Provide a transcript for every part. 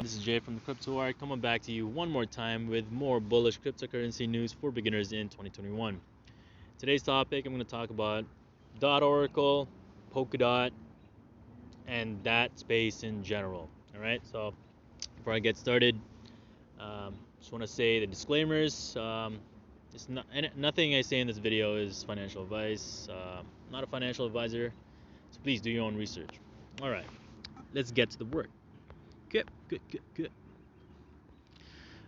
this is Jay from the Crypto coming back to you one more time with more bullish cryptocurrency news for beginners in 2021. Today's topic, I'm going to talk about DotOracle, Polkadot, and that space in general. All right, so before I get started, just want to say the disclaimers. It's not nothing I say in this video is financial advice. I'm not a financial advisor, so please do your own research. All right, let's get to the work. Good.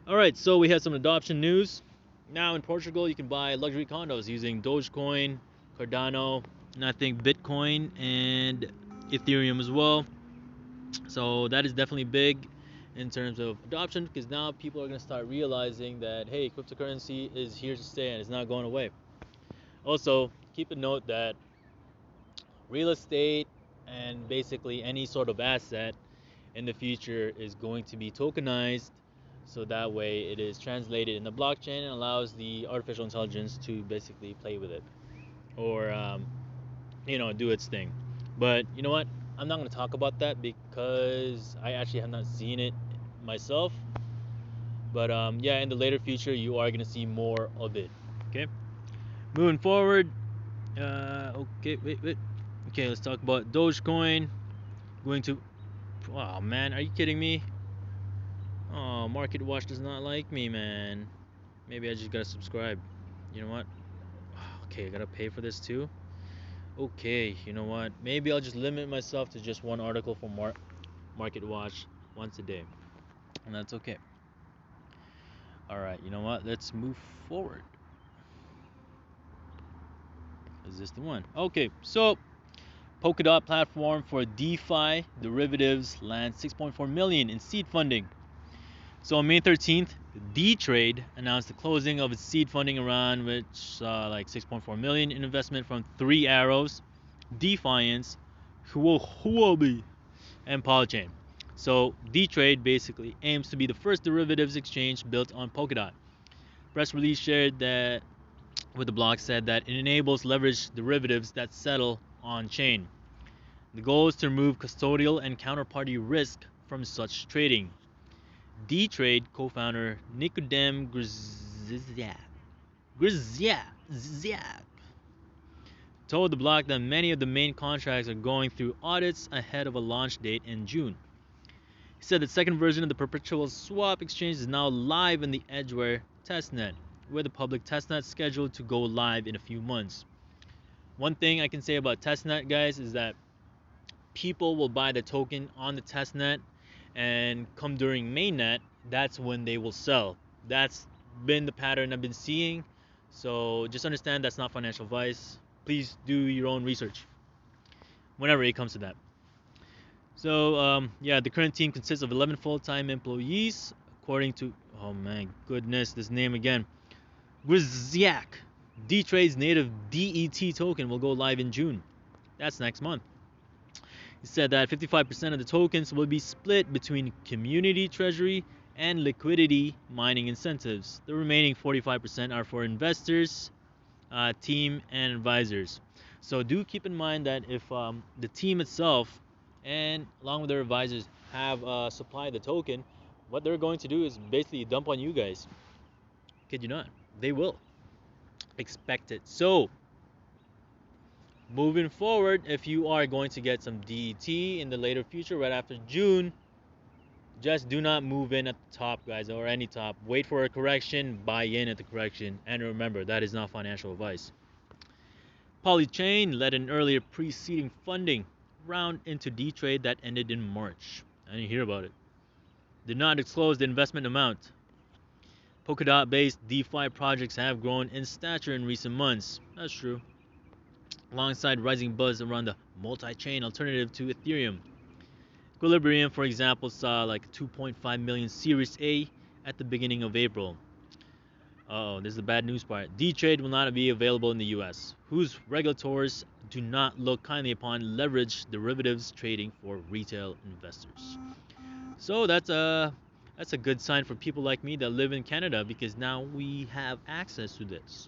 All right, so we have some adoption news. Now in Portugal, you can buy luxury condos using Dogecoin, Cardano, and I think Bitcoin and Ethereum as well. So that is definitely big in terms of adoption, because now people are going to start realizing that, hey, cryptocurrency is here to stay and it's not going away. Also, keep a note that real estate and basically any sort of asset in the future is going to be tokenized, so that way it is translated in the blockchain and allows the artificial intelligence to basically play with it or do its thing. But you know what, I'm not going to talk about that because I actually have not seen it myself. But yeah, in the later future you are going to see more of it. Okay, moving forward. Okay, let's talk about Dogecoin going to... Oh man, are you kidding me? Oh, Market Watch does not like me, man. Maybe I just gotta subscribe. You know what? Okay, I gotta pay for this too. Okay, you know what? Maybe I'll just limit myself to just one article for Market Watch once a day, and that's okay. All right, you know what? Let's move forward. Is this the one? Okay, so Polkadot platform for DeFi derivatives lands 6.4 million in seed funding. So on May 13th, D-Trade announced the closing of its seed funding round, which like 6.4 million in investment from Three Arrows, Defiance, Huobi, and Polychain. So D-Trade basically aims to be the first derivatives exchange built on Polkadot. Press release shared that with the block said that it enables leveraged derivatives that settle on chain. The goal is to remove custodial and counterparty risk from such trading. D-Trade co-founder Nicodem Grzyzyak told the block that many of the main contracts are going through audits ahead of a launch date in June. He said the second version of the perpetual swap exchange is now live in the Edgeware testnet, with the public testnet scheduled to go live in a few months. One thing I can say about testnet, guys, is that people will buy the token on the testnet, and come during mainnet, that's when they will sell. That's been the pattern I've been seeing. So just understand that's not financial advice. Please do your own research whenever it comes to that. So yeah, the current team consists of 11 full-time employees, according to... Oh my goodness, this name again. Grzyzyak. D-Trade's native DET token will go live in June. That's next month. He said that 55% of the tokens will be split between community treasury and liquidity mining incentives. The remaining 45% are for investors, team, and advisors. So do keep in mind that if the team itself and along with their advisors have supplied the token, what they're going to do is basically dump on you guys. Kid you not, they will. Expect it. So moving forward, if you are going to get some DET in the later future, right after June, just do not move in at the top, guys, or any top. Wait for a correction, buy in at the correction, and remember, that is not financial advice. Polychain led an earlier preceding funding round into D-Trade that ended in March. I didn't hear about it. Did not disclose the investment amount. Polkadot-based DeFi projects have grown in stature in recent months. That's true. Alongside rising buzz around the multi-chain alternative to Ethereum. Equilibrium, for example, saw like 2.5 million Series A at the beginning of April. Oh, this is the bad news part. D-Trade will not be available in the US, whose regulators do not look kindly upon leveraged derivatives trading for retail investors. So that's a good sign for people like me that live in Canada, because now we have access to this,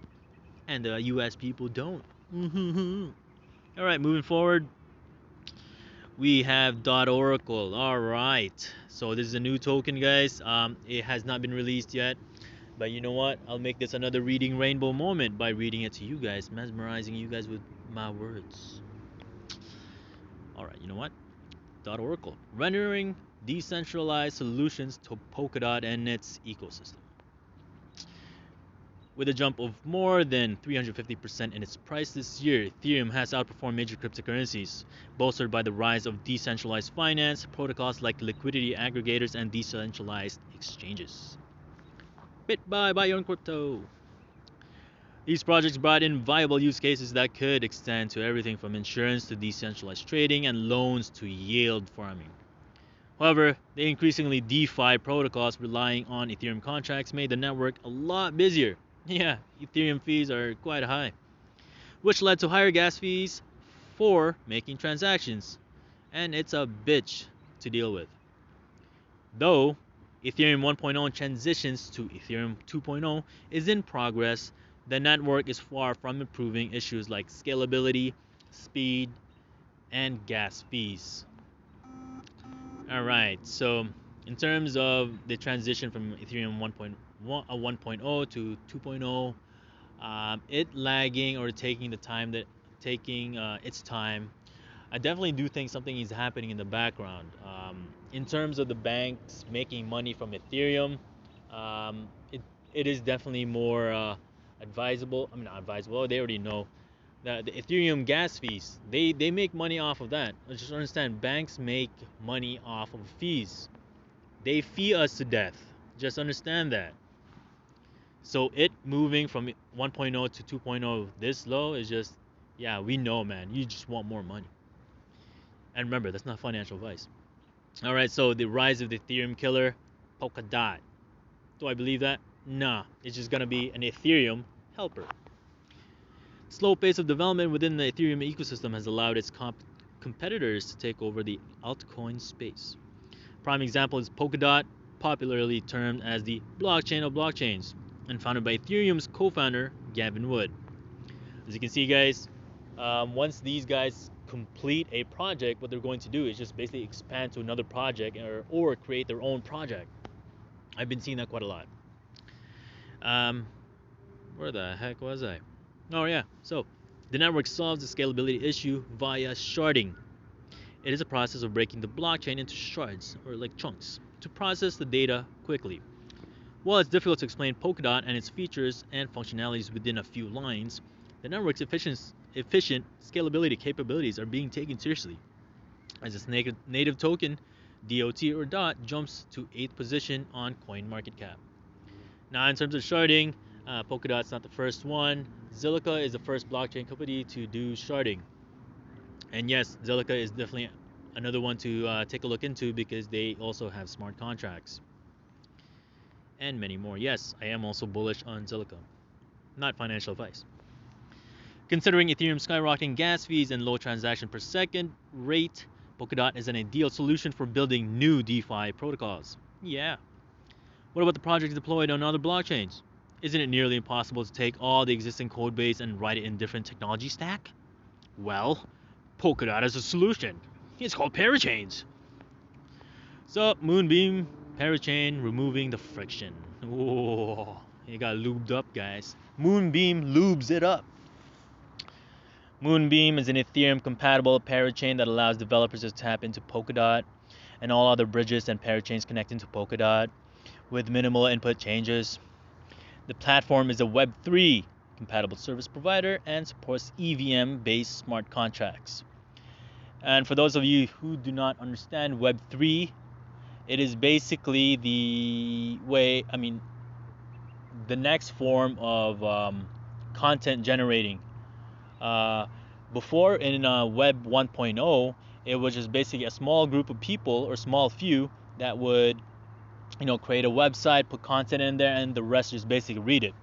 and the US people don't. All right, moving forward. we have DotOracle. All right. So this is a new token, guys. It has not been released yet. But you know what? I'll make this another reading rainbow moment by reading it to you guys, mesmerizing you guys with my words. All right, you know what? Oracle, rendering decentralized solutions to Polkadot and its ecosystem. With a jump of more than 350% in its price this year, Ethereum has outperformed major cryptocurrencies, bolstered by the rise of decentralized finance, protocols like liquidity aggregators, and decentralized exchanges. Bit buy your own crypto. These projects brought in viable use cases that could extend to everything from insurance to decentralized trading and loans to yield farming. However, the increasingly DeFi protocols relying on Ethereum contracts made the network a lot busier. Yeah, Ethereum fees are quite high, which led to higher gas fees for making transactions, and it's a bitch to deal with. Though Ethereum 1.0 transitions to Ethereum 2.0 is in progress, the network is far from improving issues like scalability, speed, and gas fees. Alright, so in terms of the transition from Ethereum 1.0 to 2.0, it lagging or taking its time. I definitely do think something is happening in the background. In terms of the banks making money from Ethereum, it is definitely more advisable. I mean, not advisable. They already know that the Ethereum gas fees. They make money off of that. Just understand, banks make money off of fees. They fee us to death. Just understand that. So it moving from 1.0 to 2.0 this low is just, yeah, we know, man. You just want more money. And remember, that's not financial advice. All right, so the rise of the Ethereum killer, Polkadot. Do I believe that? Nah, it's just gonna be an Ethereum helper. Slow pace of development within the Ethereum ecosystem has allowed its competitors to take over the altcoin space. Prime example is Polkadot, popularly termed as the blockchain of blockchains, and founded by Ethereum's co-founder Gavin Wood. As you can see, guys, once these guys complete a project, what they're going to do is just basically expand to another project or create their own project. I've been seeing that quite a lot. Where the heck was I? Oh yeah, so the network solves the scalability issue via sharding. It is a process of breaking the blockchain into shards, or like chunks, to process the data quickly. While it's difficult to explain Polkadot and its features and functionalities within a few lines, the network's efficient scalability capabilities are being taken seriously. As its native token, DOT or DOT jumps to 8th position on CoinMarketCap. Now, in terms of sharding, Polkadot's not the first one. Zilliqa is the first blockchain company to do sharding. And yes, Zilliqa is definitely another one to take a look into because they also have smart contracts. And many more. Yes, I am also bullish on Zilliqa. Not financial advice. Considering Ethereum's skyrocketing gas fees and low transaction per second rate, Polkadot is an ideal solution for building new DeFi protocols. Yeah. What about the projects deployed on other blockchains? Isn't it nearly impossible to take all the existing code base and write it in different technology stack? Well, Polkadot is a solution. It's called parachains. So, Moonbeam, parachain, removing the friction. Oh, it got lubed up, guys. Moonbeam lubes it up. Moonbeam is an Ethereum-compatible parachain that allows developers to tap into Polkadot and all other bridges and parachains connecting to Polkadot with minimal input changes. The platform is a Web3 compatible service provider and supports EVM-based smart contracts. And for those of you who do not understand Web3, it is basically the next form of content generating. Before in Web 1.0, it was just basically a small group of people or small few that would create a website, put content in there, and the rest just basically read it.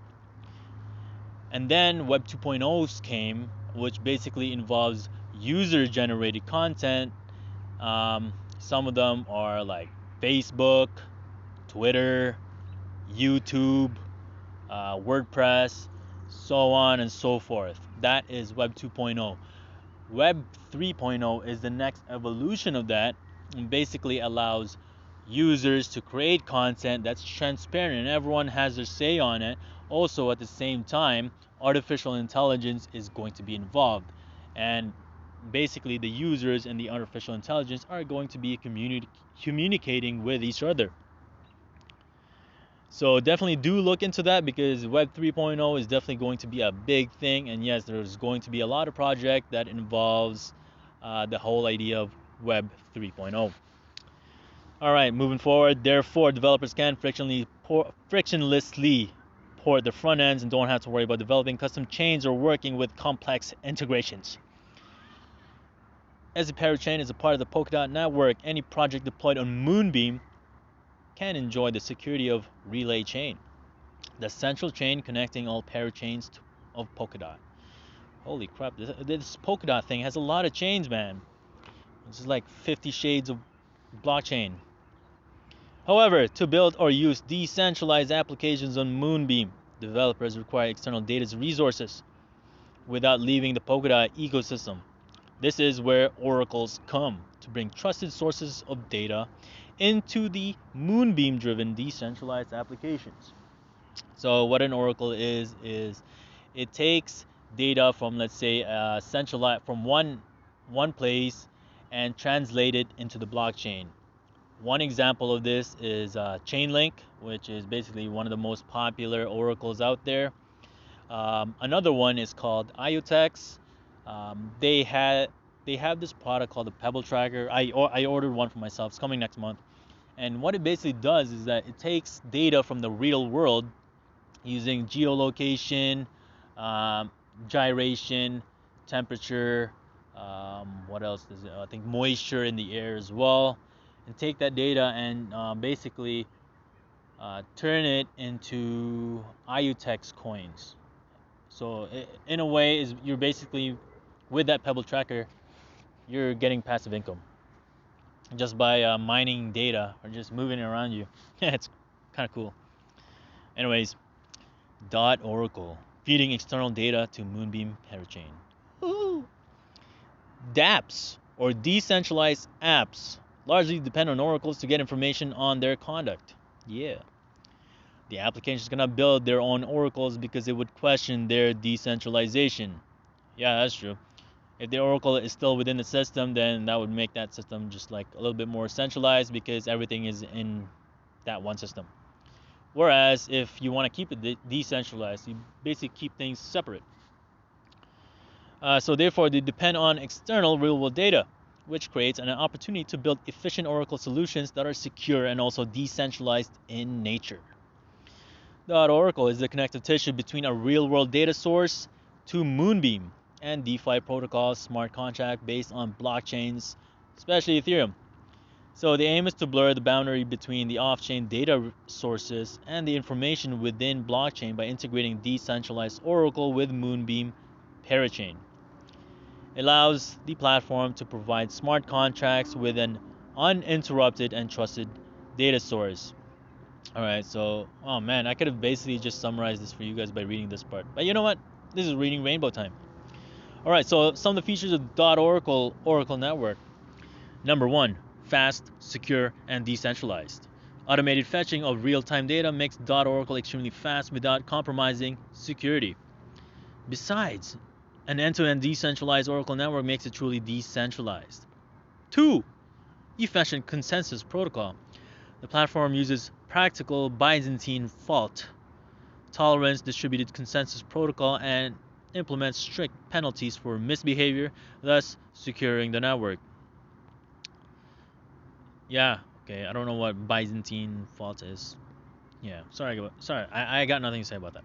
And then Web 2.0 came, which basically involves user-generated content. Some of them are like Facebook, Twitter, YouTube, WordPress, so on and so forth. That is Web 2.0. Web 3.0 is the next evolution of that, and basically allows users to create content that's transparent and everyone has their say on it. Also, at the same time, artificial intelligence is going to be involved, and basically the users and the artificial intelligence are going to be communicating with each other. So definitely do look into that, because Web 3.0 is definitely going to be a big thing. And yes, there's going to be a lot of project that involves the whole idea of Web 3.0. All right, moving forward. Therefore, developers can frictionlessly port the front ends and don't have to worry about developing custom chains or working with complex integrations. As the parachain is a part of the Polkadot network, any project deployed on Moonbeam can enjoy the security of Relay Chain, the central chain connecting all parachains of Polkadot. Holy crap, this Polkadot thing has a lot of chains, man. This is like 50 shades of blockchain. However, to build or use decentralized applications on Moonbeam, developers require external data resources without leaving the Polkadot ecosystem. This is where oracles come to bring trusted sources of data into the Moonbeam-driven decentralized applications. So what an oracle is it takes data from, let's say, centralized from one place and translate it into the blockchain. One example of this is Chainlink, which is basically one of the most popular oracles out there. Another one is called IoTex. They have this product called the Pebble Tracker. I ordered one for myself. It's coming next month. And what it basically does is that it takes data from the real world using geolocation, gyration, temperature, what else does it? I think moisture in the air as well, and take that data and basically turn it into IoTex coins. So in a way, is you're basically with that Pebble Tracker, you're getting passive income just by mining data or just moving it around you. It's kind of cool. Anyways, DotOracle, feeding external data to Moonbeam parachain. Woo! dApps, or decentralized apps, largely depend on oracles to get information on their conduct. Yeah. The application is going to build their own oracles because it would question their decentralization. Yeah, that's true. If the oracle is still within the system, then that would make that system just like a little bit more centralized because everything is in that one system. Whereas if you want to keep it decentralized, you basically keep things separate. So therefore, they depend on external real-world data, which creates an opportunity to build efficient oracle solutions that are secure and also decentralized in nature. DotOracle is the connective tissue between a real-world data source to Moonbeam and DeFi protocols, smart contract based on blockchains, especially Ethereum. So the aim is to blur the boundary between the off-chain data sources and the information within blockchain by integrating decentralized oracle with Moonbeam parachain. It allows the platform to provide smart contracts with an uninterrupted and trusted data source. Alright, so, oh man, I could have basically just summarized this for you guys by reading this part. But you know what? This is reading rainbow time. Alright, so some of the features of Oracle Network. Number 1, fast, secure, and decentralized. Automated fetching of real-time data makes DotOracle extremely fast without compromising security. Besides, an end-to-end decentralized Oracle network makes it truly decentralized. 2, efficient consensus protocol. The platform uses practical Byzantine fault tolerance distributed consensus protocol and implements strict penalties for misbehavior, thus securing the network. Yeah, okay, I don't know what Byzantine fault is. Yeah, sorry, I got nothing to say about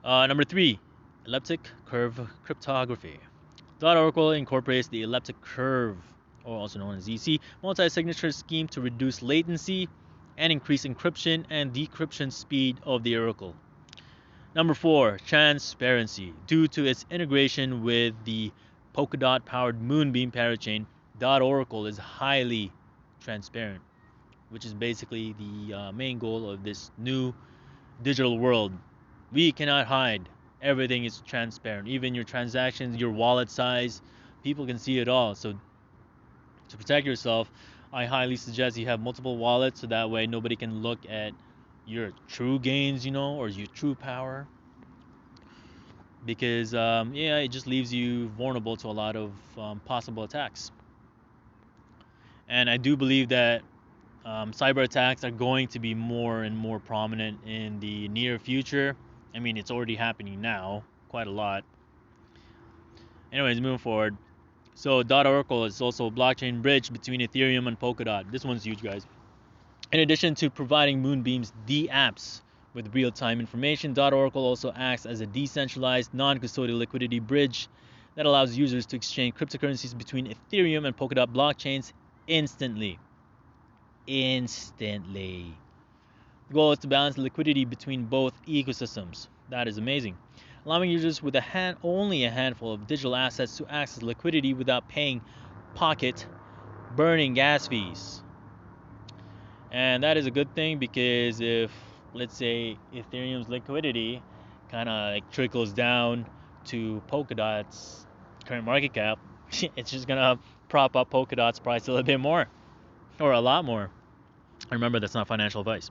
that. Number 3, elliptic curve cryptography. DotOracle incorporates the elliptic curve, or also known as EC, multi-signature scheme to reduce latency and increase encryption and decryption speed of the oracle. Number 4, transparency. Due to its integration with the Polkadot-powered Moonbeam parachain, DotOracle is highly transparent, which is basically the main goal of this new digital world. We cannot hide Everything is transparent. Even your transactions, your wallet size, people can see it all. So to protect yourself, I highly suggest you have multiple wallets so that way nobody can look at your true gains, or your true power. Because yeah, it just leaves you vulnerable to a lot of possible attacks. And I do believe that cyber attacks are going to be more and more prominent in the near future. I mean, it's already happening now, quite a lot. Anyways, moving forward. So DotOracle is also a blockchain bridge between Ethereum and Polkadot. This one's huge, guys. In addition to providing Moonbeam's D-apps with real-time information, DotOracle also acts as a decentralized, non-custodial liquidity bridge that allows users to exchange cryptocurrencies between Ethereum and Polkadot blockchains instantly. The goal is to balance liquidity between both ecosystems. That is amazing. Allowing users with only a handful of digital assets to access liquidity without paying pocket-burning gas fees. And that is a good thing because if, let's say, Ethereum's liquidity kind of like trickles down to Polkadot's current market cap, it's just going to prop up Polkadot's price a little bit more, or a lot more. Remember, that's not financial advice.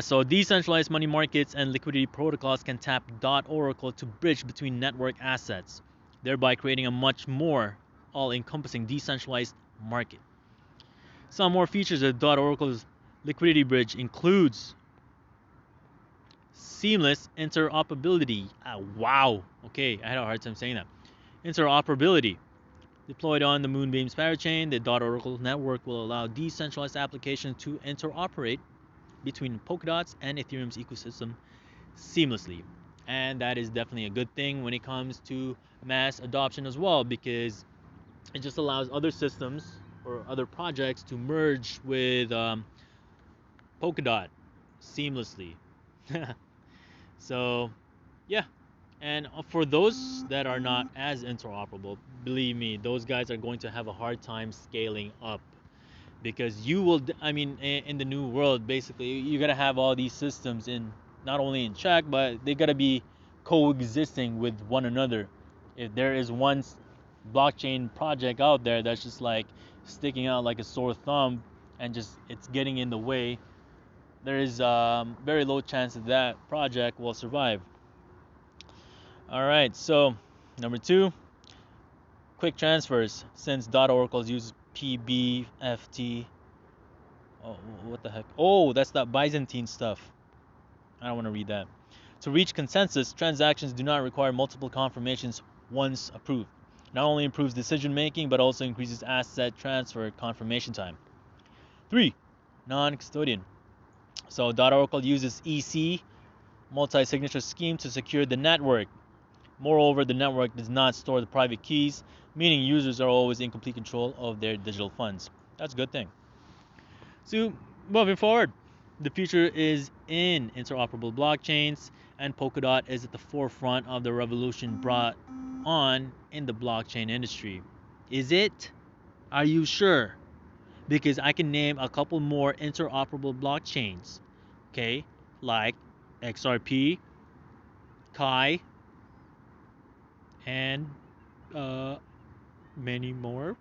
So decentralized money markets and liquidity protocols can tap DotOracle to bridge between network assets, thereby creating a much more all-encompassing decentralized market. Some more features of DotOracle's liquidity bridge includes seamless interoperability. Wow. Okay, I had a hard time saying that. Interoperability. Deployed on the Moonbeam's parachain, the DotOracle network will allow decentralized applications to interoperate between Polkadot's and Ethereum's ecosystem seamlessly. And that is definitely a good thing when it comes to mass adoption as well, because it just allows other systems or other projects to merge with Polkadot seamlessly. So, yeah. And for those that are not as interoperable, believe me, those guys are going to have a hard time scaling up. Because you will, in the new world, basically, you gotta have all these systems in not only in check, but they gotta be coexisting with one another. If there is one blockchain project out there that's just like sticking out like a sore thumb and just it's getting in the way, there is very low chance that project will survive. All right, so number 2, quick transfers. Since DotOracle uses PBFT. Oh, what the heck? Oh, that's that Byzantine stuff. I don't want to read that. To reach consensus, transactions do not require multiple confirmations once approved. Not only improves decision making, but also increases asset transfer confirmation time. 3, non-custodian. So DotOracle uses EC, multi-signature scheme, to secure the network. Moreover, the network does not store the private keys, meaning users are always in complete control of their digital funds. That's a good thing. So, moving forward, the future is in interoperable blockchains, and Polkadot is at the forefront of the revolution brought on in the blockchain industry. Is it? Are you sure? Because I can name a couple more interoperable blockchains, okay, like XRP, Kai, and many more.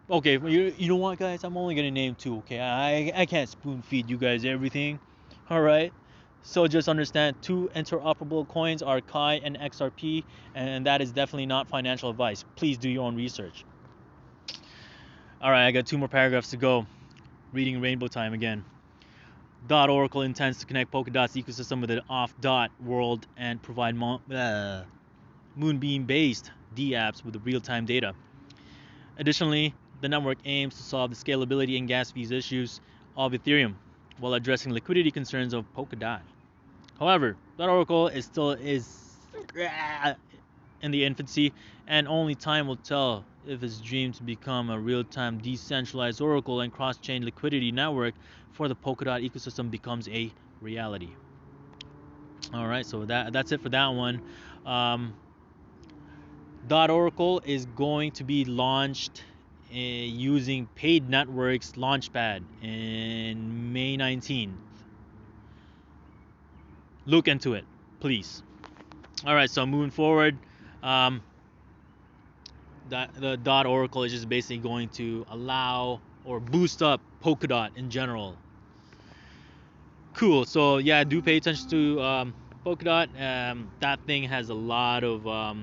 Okay, well, you know what, guys? I'm only gonna name 2. Okay, I can't spoon feed you guys everything. All right. So just understand 2 interoperable coins are Kai and XRP, and that is definitely not financial advice. Please do your own research. All right, I got 2 more paragraphs to go. Reading Rainbow Time again. DotOracle intends to connect Polkadot's ecosystem with an off-dot world and provide Moonbeam-based D-apps with real-time data. Additionally, the network aims to solve the scalability and gas fees issues of Ethereum while addressing liquidity concerns of Polkadot. However, DotOracle is still in the infancy, and only time will tell if its dream to become a real-time decentralized oracle and cross-chain liquidity network for the Polkadot ecosystem becomes a reality. All right, so that's it for that one. DotOracle is going to be launched using Paid Networks Launchpad in May 19th. Look into it. please. All right, so moving forward, the .Oracle is just basically going to allow or boost up Polkadot in general. Cool. So yeah, do pay attention to Polkadot. That thing has a lot of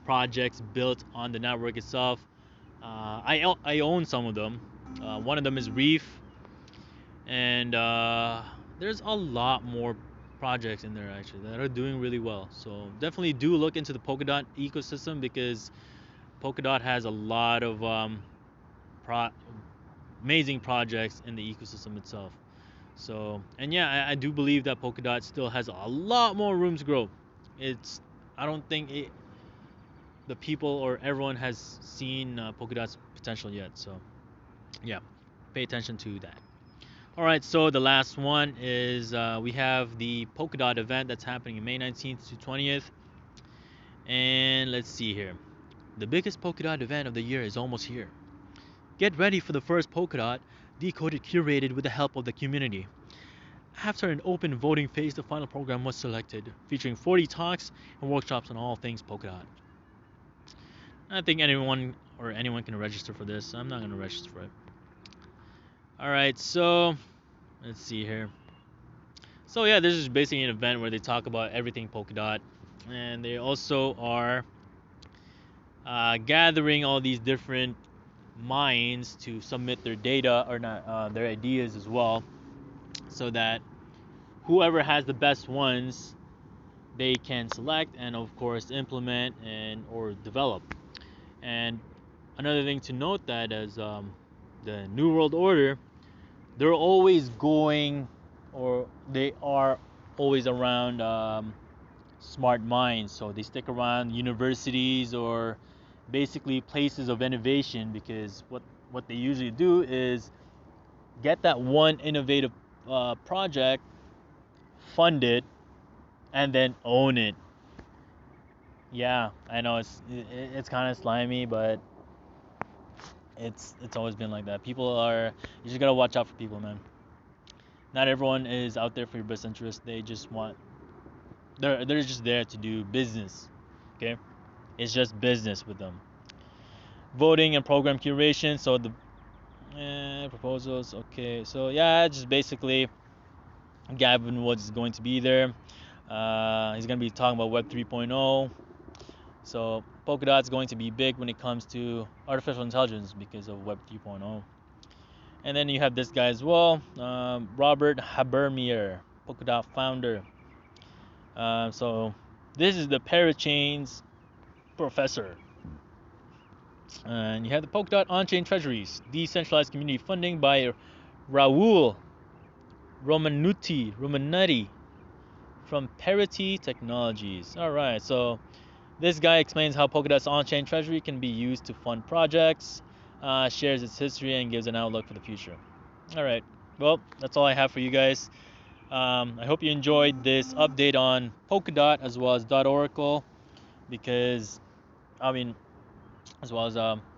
projects built on the network itself. I own some of them. One of them is Reef, and there's a lot more projects in there actually that are doing really well. So definitely do look into the Polkadot ecosystem, because Polkadot has a lot of amazing projects in the ecosystem itself. So, and yeah, I do believe that Polkadot still has a lot more room to grow. I don't think the people or everyone has seen Polkadot's potential yet. So, yeah, pay attention to that. All right, so the last one is we have the Polkadot event that's happening in May 19th to 20th. And let's see here. The biggest Polkadot event of the year is almost here. Get ready for the first Polkadot, decoded, curated with the help of the community. After an open voting phase, the final program was selected, featuring 40 talks and workshops on all things Polkadot. I think anyone can register for this. I'm not going to register for it. Alright, so let's see here. So yeah, this is basically an event where they talk about everything Polkadot, and they also are gathering all these different minds to submit their data or not their ideas as well, so that whoever has the best ones they can select and of course implement and or develop. And another thing to note that as the New World Order, they're always going, or they are always around smart minds. So they stick around universities or basically places of innovation, because what they usually do is get that one innovative project, fund it, and then own it. Yeah, I know it's kind of slimy, but it's always been like that. You just gotta watch out for people, man. Not everyone is out there for your best interest. They're just there to do business. Okay, it's just business with them. Voting and program curation. So the proposals. Okay, so yeah, just basically Gavin Woods is going to be there. He's going to be talking about Web 3.0. So Polkadot's going to be big when it comes to artificial intelligence because of Web 3.0. And then you have this guy as well, Robert Habermeyer, Polkadot founder. So this is the parachains professor. And you have the Polkadot on-chain treasuries, decentralized community funding by Raul Romanutti from Parity Technologies. All right, so this guy explains how Polkadot's on-chain treasury can be used to fund projects, shares its history, and gives an outlook for the future. All right, well, that's all I have for you guys. I hope you enjoyed this update on Polkadot as well as DotOracle, because,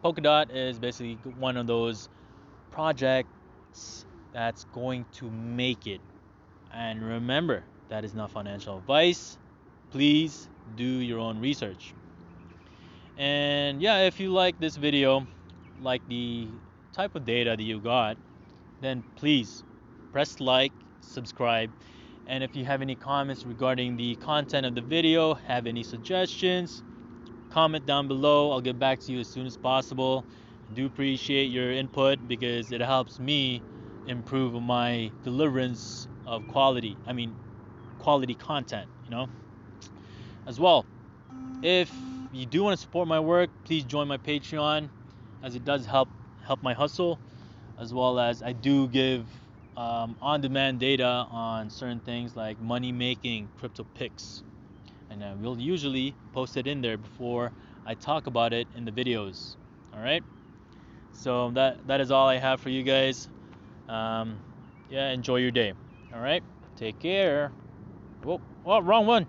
Polkadot is basically one of those projects that's going to make it. And remember, that is not financial advice. Please do your own research. And yeah, if you like this video, like the type of data that you got, then please press like, subscribe, and if you have any comments regarding the content of the video, have any suggestions, comment down below. I'll get back to you as soon as possible. I do appreciate your input because it helps me improve my deliverance of quality content, as well. If you do want to support my work, please join my Patreon, as it does help my hustle, as well as I do give on-demand data on certain things like money-making crypto picks, and I will usually post it in there before I talk about it in the videos. All right, so that is all I have for you guys. Yeah, enjoy your day. All right, take care. Whoa, wrong one.